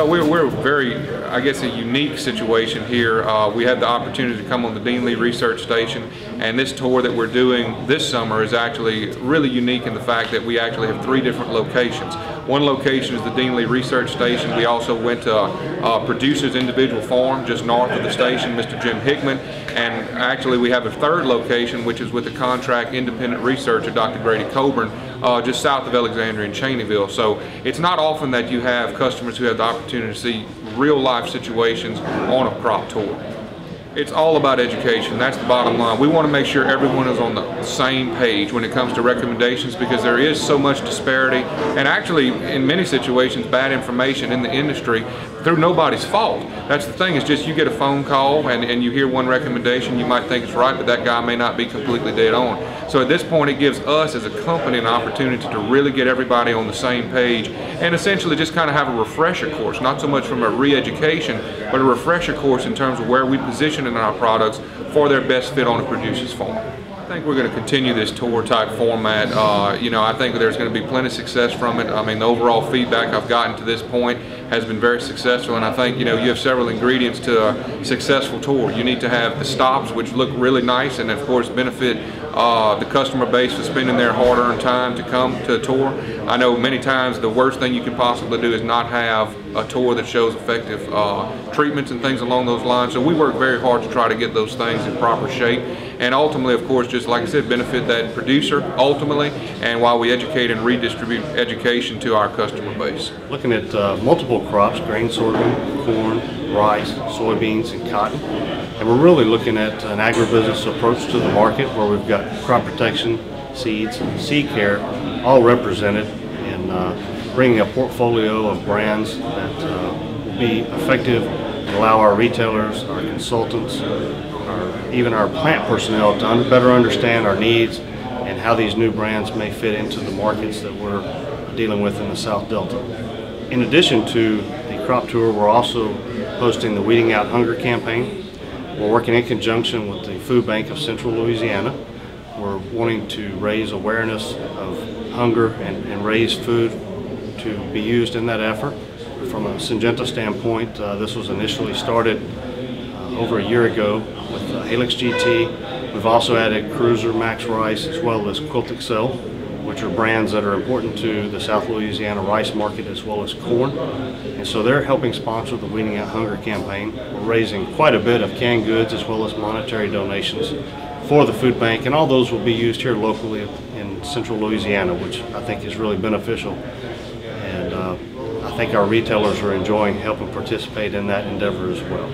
Well, we're very, I guess, a unique situation here. We had the opportunity to come on the Dean Lee Research Station, and this tour that we're doing this summer is actually really unique in the fact that we actually have 3 different locations. One location is the Dean Lee Research Station. We also went to a producer's individual farm just north of the station, Mr. Jim Hickman, and actually we have a 3rd location, which is with the contract independent researcher, Dr. Grady Colburn, just south of Alexandria and Cheneyville. So it's not often that you have customers who have the opportunity to see real life situations on a crop tour. It's all about education. That's the bottom line. We want to make sure everyone is on the same page when it comes to recommendations, because there is so much disparity and actually in many situations bad information in the industry through nobody's fault. That's the thing, is just you get a phone call and you hear one recommendation, you might think it's right, but that guy may not be completely dead on. So at this point it gives us as a company an opportunity to really get everybody on the same page and essentially just kind of have a refresher course, not so much from a re-education, but a refresher course in terms of where we position in our products for their best fit on a producer's farm. I think we're going to continue this tour type format. You know, I think there's going to be plenty of success from it. I mean, the overall feedback I've gotten to this point has been very successful, and I think, you know, you have several ingredients to a successful tour. You need to have the stops, which look really nice and of course benefit the customer base for spending their hard-earned time to come to a tour. I know many times the worst thing you can possibly do is not have a tour that shows effective treatments and things along those lines. So we work very hard to try to get those things in proper shape, and ultimately, of course, just like I said, benefit that producer ultimately, and while we educate and redistribute education to our customer base. Looking at multiple crops: grain, sorghum, corn, rice, soybeans, and cotton. And we're really looking at an agribusiness approach to the market where we've got crop protection, seeds, and seed care all represented in bringing a portfolio of brands that will be effective and allow our retailers, our consultants, even our plant personnel to better understand our needs and how these new brands may fit into the markets that we're dealing with in the South Delta. In addition to the crop tour, we're also hosting the Weeding Out Hunger campaign. We're working in conjunction with the Food Bank of Central Louisiana. We're wanting to raise awareness of hunger and raise food to be used in that effort. From a Syngenta standpoint, this was initially started over a year ago with Helix GT. We've also added Cruiser, Max Rice, as well as Quilt Excel, which are brands that are important to the South Louisiana rice market as well as corn. And so they're helping sponsor the Weeding Out Hunger campaign. We're raising quite a bit of canned goods as well as monetary donations for the food bank, and all those will be used here locally in Central Louisiana, which I think is really beneficial. And I think our retailers are enjoying helping participate in that endeavor as well.